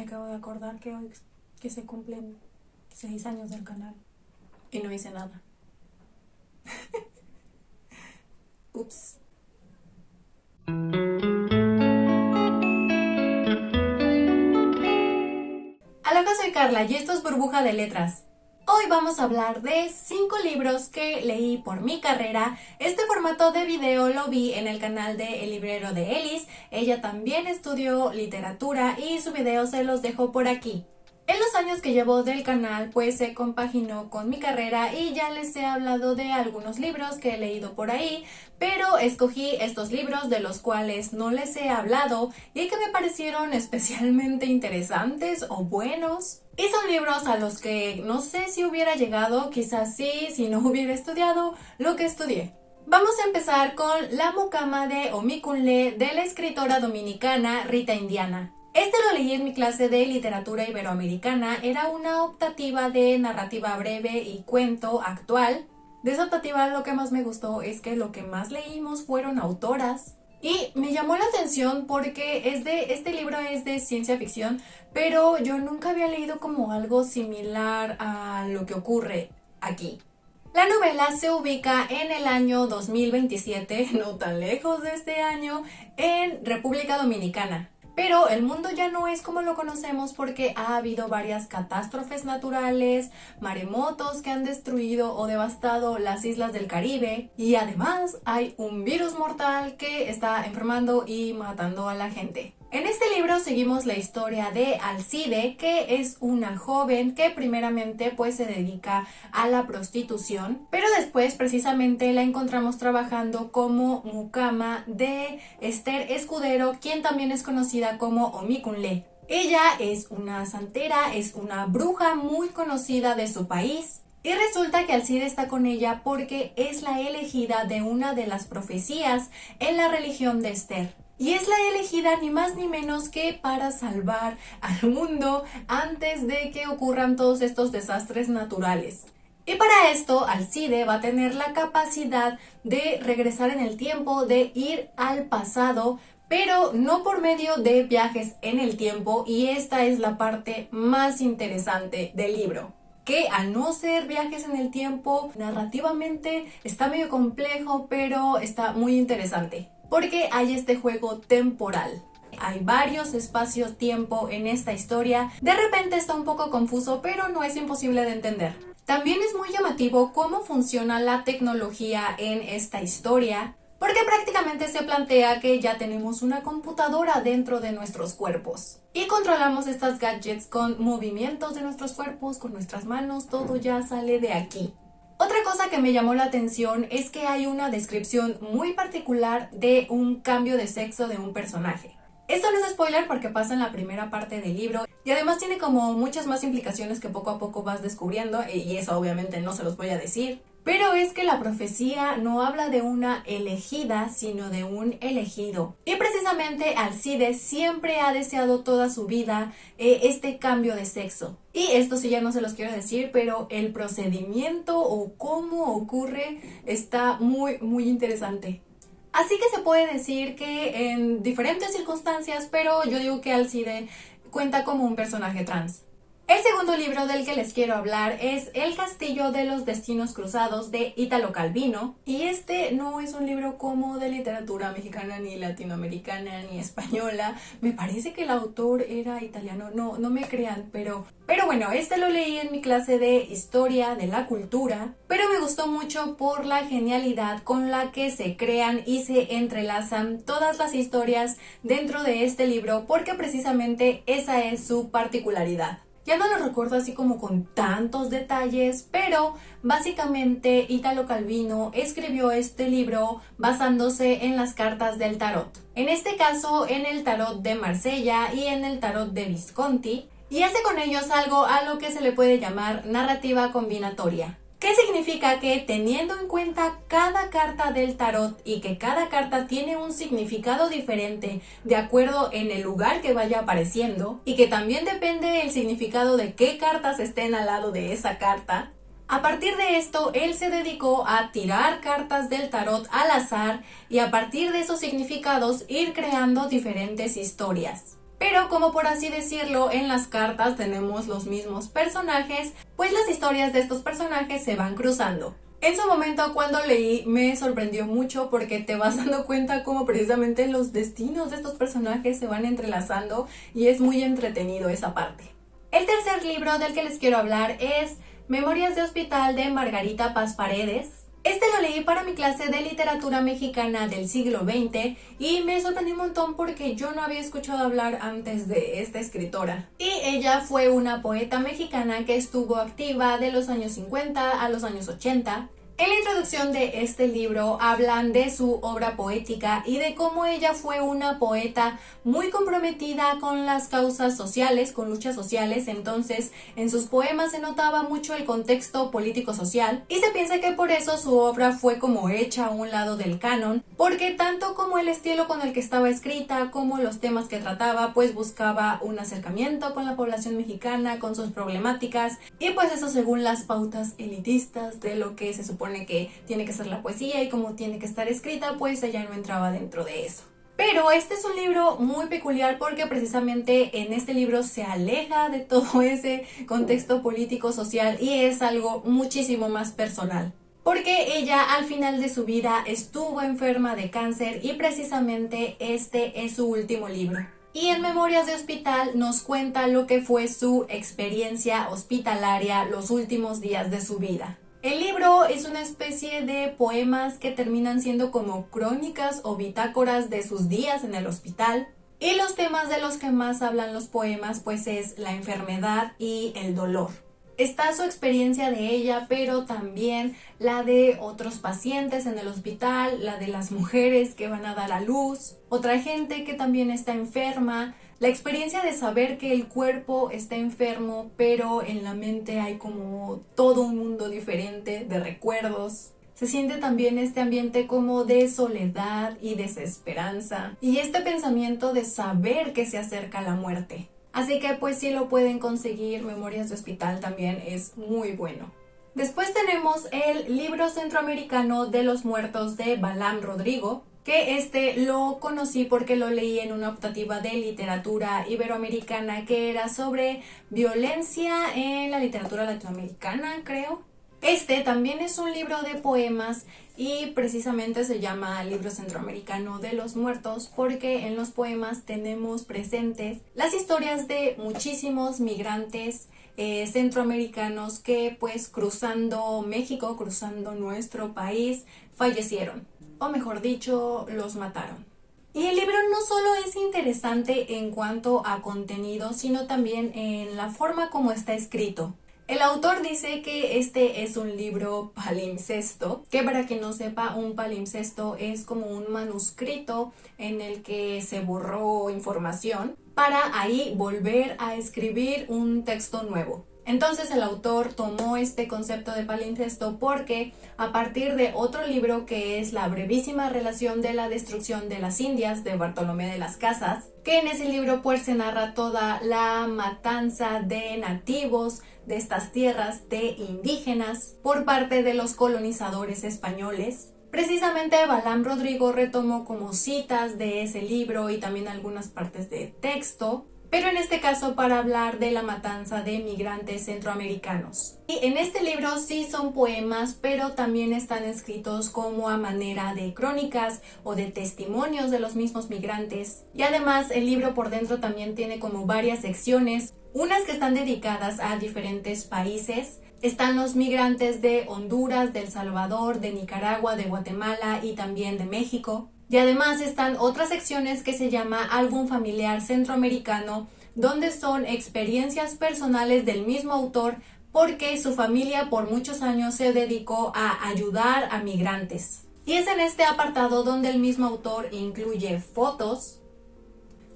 acabo de acordar que hoy que se cumplen 6 años del canal y no hice nada. Ups. Hola, soy Carla y esto es Burbuja de Letras. Hoy vamos a hablar de 5 libros que leí por mi carrera. Este formato de video lo vi en el canal de El Librero de Elis. Ella también estudió literatura y su video se los dejo por aquí. En los años que llevo del canal pues se compaginó con mi carrera y ya les he hablado de algunos libros que he leído por ahí, pero escogí estos libros de los cuales no les he hablado y que me parecieron especialmente interesantes o buenos. Y son libros a los que no sé si hubiera llegado, quizás sí, si no hubiera estudiado lo que estudié. Vamos a empezar con La Mucama de Omikunle de la escritora dominicana Rita Indiana. Este lo leí en mi clase de literatura iberoamericana, era una optativa de narrativa breve y cuento actual. De esa optativa lo que más me gustó es que lo que más leímos fueron autoras. Y me llamó la atención porque este libro es de ciencia ficción, pero yo nunca había leído como algo similar a lo que ocurre aquí. La novela se ubica en el año 2027, no tan lejos de este año, en República Dominicana. Pero el mundo ya no es como lo conocemos porque ha habido varias catástrofes naturales, maremotos que han destruido o devastado las islas del Caribe y además hay un virus mortal que está enfermando y matando a la gente. En este libro seguimos la historia de Alcide, que es una joven que primeramente pues se dedica a la prostitución, pero después precisamente la encontramos trabajando como mucama de Esther Escudero, quien también es conocida como Omikunle. Ella es una santera, es una bruja muy conocida de su país. Y resulta que Alcide está con ella porque es la elegida de una de las profecías en la religión de Esther. Y es la elegida ni más ni menos que para salvar al mundo antes de que ocurran todos estos desastres naturales. Y para esto Alcide va a tener la capacidad de regresar en el tiempo, de ir al pasado, pero no por medio de viajes en el tiempo, y esta es la parte más interesante del libro. Que al no ser viajes en el tiempo, narrativamente está medio complejo, pero está muy interesante. Porque hay este juego temporal. Hay varios espacios-tiempo en esta historia. De repente está un poco confuso, pero no es imposible de entender. También es muy llamativo cómo funciona la tecnología en esta historia, porque prácticamente se plantea que ya tenemos una computadora dentro de nuestros cuerpos. Y controlamos estas gadgets con movimientos de nuestros cuerpos, con nuestras manos, todo ya sale de aquí. Otra cosa que me llamó la atención es que hay una descripción muy particular de un cambio de sexo de un personaje. Esto no es spoiler porque pasa en la primera parte del libro y además tiene como muchas más implicaciones que poco a poco vas descubriendo y eso obviamente no se los voy a decir. Pero es que la profecía no habla de una elegida, sino de un elegido. Y precisamente Alcide siempre ha deseado toda su vida este cambio de sexo. Y esto sí ya no se los quiero decir, pero el procedimiento o cómo ocurre está muy interesante. Así que se puede decir que en diferentes circunstancias, pero yo digo que Alcide cuenta como un personaje trans. El segundo libro del que les quiero hablar es El Castillo de los Destinos Cruzados de Italo Calvino, y este no es un libro como de literatura mexicana, ni latinoamericana, ni española. Me parece que el autor era italiano, no me crean, pero bueno, este lo leí en mi clase de Historia de la Cultura, pero me gustó mucho por la genialidad con la que se crean y se entrelazan todas las historias dentro de este libro, porque precisamente esa es su particularidad. Ya no lo recuerdo así como con tantos detalles, pero básicamente Italo Calvino escribió este libro basándose en las cartas del tarot. En este caso, en el tarot de Marsella y en el tarot de Visconti, y hace con ellos algo a lo que se le puede llamar narrativa combinatoria. ¿Qué significa? Que teniendo en cuenta cada carta del tarot y que cada carta tiene un significado diferente de acuerdo en el lugar que vaya apareciendo y que también depende el significado de qué cartas estén al lado de esa carta, a partir de esto él se dedicó a tirar cartas del tarot al azar y a partir de esos significados ir creando diferentes historias. Pero como por así decirlo, en las cartas tenemos los mismos personajes, pues las historias de estos personajes se van cruzando. En su momento cuando leí me sorprendió mucho porque te vas dando cuenta cómo precisamente los destinos de estos personajes se van entrelazando y es muy entretenido esa parte. El tercer libro del que les quiero hablar es Memorias de Hospital de Margarita Paz Paredes. Este lo leí para mi clase de literatura mexicana del siglo XX y me sorprendió un montón porque yo no había escuchado hablar antes de esta escritora. Y ella fue una poeta mexicana que estuvo activa de los años 50 a los años 80. En la introducción de este libro hablan de su obra poética y de cómo ella fue una poeta muy comprometida con las causas sociales, con luchas sociales. Entonces en sus poemas se notaba mucho el contexto político-social y se piensa que por eso su obra fue como hecha a un lado del canon, porque tanto como el estilo con el que estaba escrita como los temas que trataba, pues buscaba un acercamiento con la población mexicana, con sus problemáticas, y pues eso según las pautas elitistas de lo que se supone que tiene que ser la poesía y cómo tiene que estar escrita, pues ella no entraba dentro de eso. Pero este es un libro muy peculiar porque precisamente en este libro se aleja de todo ese contexto político social y es algo muchísimo más personal. Porque ella al final de su vida estuvo enferma de cáncer y precisamente este es su último libro. Y en Memorias de Hospital nos cuenta lo que fue su experiencia hospitalaria los últimos días de su vida. El libro es una especie de poemas que terminan siendo como crónicas o bitácoras de sus días en el hospital. Y los temas de los que más hablan los poemas pues es la enfermedad y el dolor. Está su experiencia de ella, pero también la de otros pacientes en el hospital, la de las mujeres que van a dar a luz, otra gente que también está enferma, la experiencia de saber que el cuerpo está enfermo, pero en la mente hay como todo un mundo diferente de recuerdos. Se siente también este ambiente como de soledad y desesperanza, y este pensamiento de saber que se acerca la muerte. Así que pues si lo pueden conseguir, Memorias de Hospital también es muy bueno. Después tenemos el libro centroamericano de los muertos de Balam Rodrigo, que este lo conocí porque lo leí en una optativa de literatura iberoamericana que era sobre violencia en la literatura latinoamericana, creo. Este también es un libro de poemas y precisamente se llama Libro Centroamericano de los Muertos porque en los poemas tenemos presentes las historias de muchísimos migrantes centroamericanos que pues cruzando México, cruzando nuestro país, fallecieron, o mejor dicho, los mataron. Y el libro no solo es interesante en cuanto a contenido, sino también en la forma como está escrito. El autor dice que este es un libro palimpsesto, que para quien no sepa, un palimpsesto es como un manuscrito en el que se borró información para ahí volver a escribir un texto nuevo. Entonces el autor tomó este concepto de palimpsesto porque a partir de otro libro que es La brevísima relación de la destrucción de las Indias de Bartolomé de las Casas, que en ese libro pues se narra toda la matanza de nativos de estas tierras, de indígenas, por parte de los colonizadores españoles. Precisamente Balam Rodrigo retomó como citas de ese libro y también algunas partes de texto, pero en este caso para hablar de la matanza de migrantes centroamericanos. Y en este libro sí son poemas, pero también están escritos como a manera de crónicas o de testimonios de los mismos migrantes. Y además el libro por dentro también tiene como varias secciones, unas que están dedicadas a diferentes países. Están los migrantes de Honduras, de El Salvador, de Nicaragua, de Guatemala y también de México. Y además están otras secciones que se llama Álbum Familiar Centroamericano, donde son experiencias personales del mismo autor porque su familia por muchos años se dedicó a ayudar a migrantes. Y es en este apartado donde el mismo autor incluye fotos,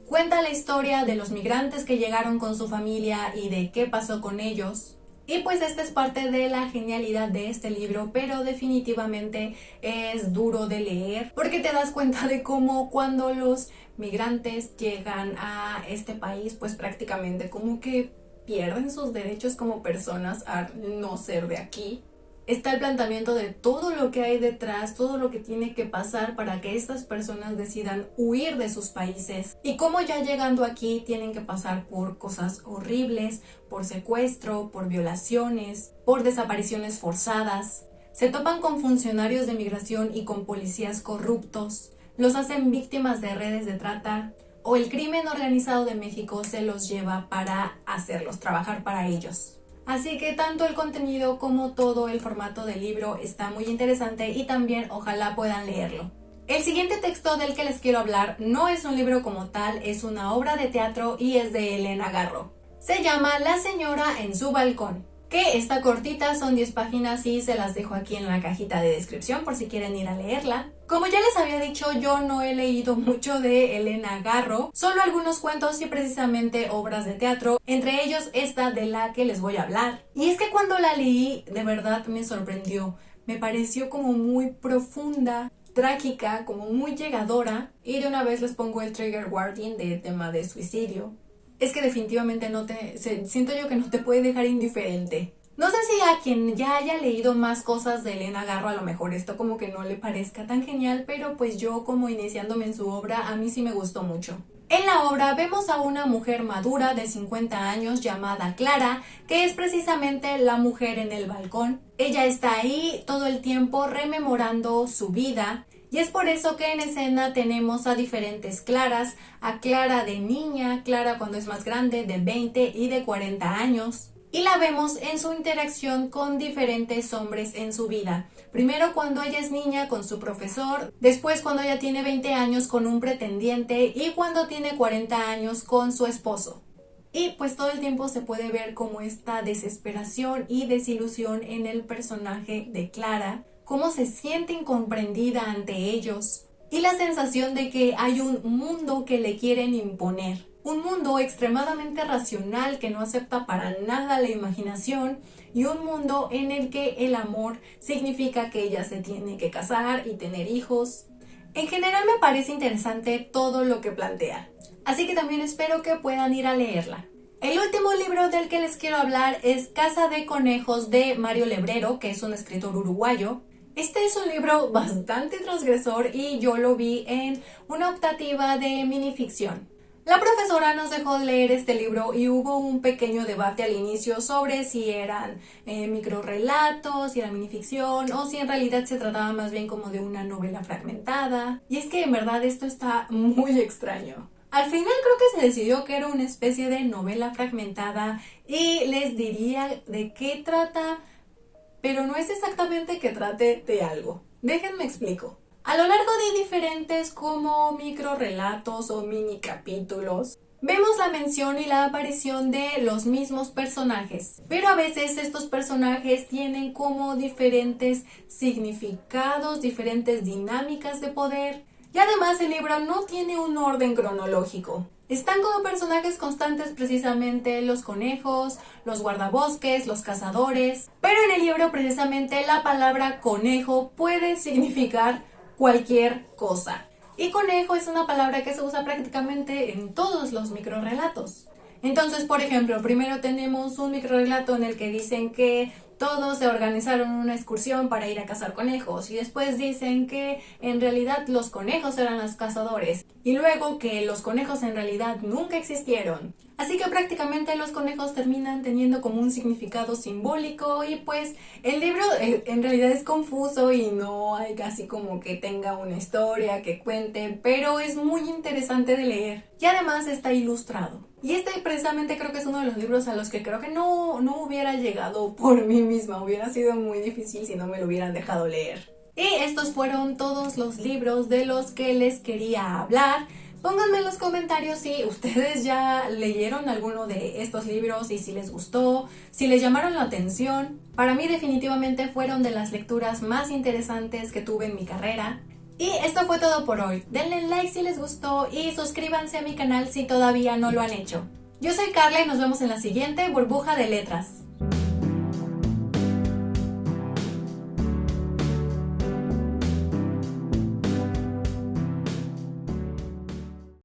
cuenta la historia de los migrantes que llegaron con su familia y de qué pasó con ellos. Y pues esta es parte de la genialidad de este libro, pero definitivamente es duro de leer porque te das cuenta de cómo cuando los migrantes llegan a este país pues prácticamente como que pierden sus derechos como personas al no ser de aquí. está el planteamiento de todo lo que hay detrás, todo lo que tiene que pasar para que estas personas decidan huir de sus países y cómo ya llegando aquí tienen que pasar por cosas horribles, por secuestro, por violaciones, por desapariciones forzadas. Se topan con funcionarios de migración y con policías corruptos, los hacen víctimas de redes de trata o el crimen organizado de México se los lleva para hacerlos trabajar para ellos. Así que tanto el contenido como todo el formato del libro está muy interesante y también ojalá puedan leerlo. El siguiente texto del que les quiero hablar no es un libro como tal, es una obra de teatro y es de Elena Garro. Se llama La señora en su balcón, que está cortita, son 10 páginas y se las dejo aquí en la cajita de descripción por si quieren ir a leerla. Como ya les había dicho, yo no he leído mucho de Elena Garro, solo algunos cuentos y precisamente obras de teatro, entre ellos esta de la que les voy a hablar. Y es que cuando la leí, de verdad me sorprendió, me pareció como muy profunda, trágica, como muy llegadora, y de una vez les pongo el trigger warning de tema de suicidio. Es que definitivamente siento yo que no te puede dejar indiferente. No sé si a quien ya haya leído más cosas de Elena Garro a lo mejor esto como que no le parezca tan genial, pero pues yo como iniciándome en su obra a mí sí me gustó mucho. En la obra vemos a una mujer madura de 50 años llamada Clara, que es precisamente la mujer en el balcón. Ella está ahí todo el tiempo rememorando su vida. Y es por eso que en escena tenemos a diferentes Claras, a Clara de niña, Clara cuando es más grande, de 20 y de 40 años. Y la vemos en su interacción con diferentes hombres en su vida. Primero cuando ella es niña con su profesor, después cuando ella tiene 20 años con un pretendiente y cuando tiene 40 años con su esposo. Y pues todo el tiempo se puede ver como esta desesperación y desilusión en el personaje de Clara, cómo se siente incomprendida ante ellos y la sensación de que hay un mundo que le quieren imponer. Un mundo extremadamente racional que no acepta para nada la imaginación y un mundo en el que el amor significa que ella se tiene que casar y tener hijos. En general me parece interesante todo lo que plantea, así que también espero que puedan ir a leerla. El último libro del que les quiero hablar es Casa de Conejos de Mario Lebrero, que es un escritor uruguayo. Este es un libro bastante transgresor y yo lo vi en una optativa de minificción. La profesora nos dejó leer este libro y hubo un pequeño debate al inicio sobre si eran microrrelatos, si era minificción o si en realidad se trataba más bien como de una novela fragmentada. Y es que en verdad esto está muy extraño. Al final creo que se decidió que era una especie de novela fragmentada y les diría de qué trata, pero no es exactamente que trate de algo. Déjenme explico. A lo largo de diferentes como microrrelatos o mini capítulos, vemos la mención y la aparición de los mismos personajes, pero a veces estos personajes tienen como diferentes significados, diferentes dinámicas de poder, y además el libro no tiene un orden cronológico. Están como personajes constantes precisamente los conejos, los guardabosques, los cazadores, pero en el libro precisamente la palabra conejo puede significar cualquier cosa. Y conejo es una palabra que se usa prácticamente en todos los microrrelatos. Entonces, por ejemplo, primero tenemos un microrrelato en el que dicen que todos se organizaron una excursión para ir a cazar conejos y después dicen que en realidad los conejos eran los cazadores y luego que los conejos en realidad nunca existieron. Así que prácticamente los conejos terminan teniendo como un significado simbólico y pues el libro en realidad es confuso y no hay casi como que tenga una historia que cuente, pero es muy interesante de leer y además está ilustrado. Y este precisamente creo que es uno de los libros a los que creo que no hubiera llegado por mí misma, hubiera sido muy difícil si no me lo hubieran dejado leer. Y estos fueron todos los libros de los que les quería hablar. Pónganme en los comentarios si ustedes ya leyeron alguno de estos libros y si les gustó, si les llamaron la atención. Para mí definitivamente fueron de las lecturas más interesantes que tuve en mi carrera. Y esto fue todo por hoy. Denle like si les gustó y suscríbanse a mi canal si todavía no lo han hecho. Yo soy Carla y nos vemos en la siguiente Burbuja de Letras.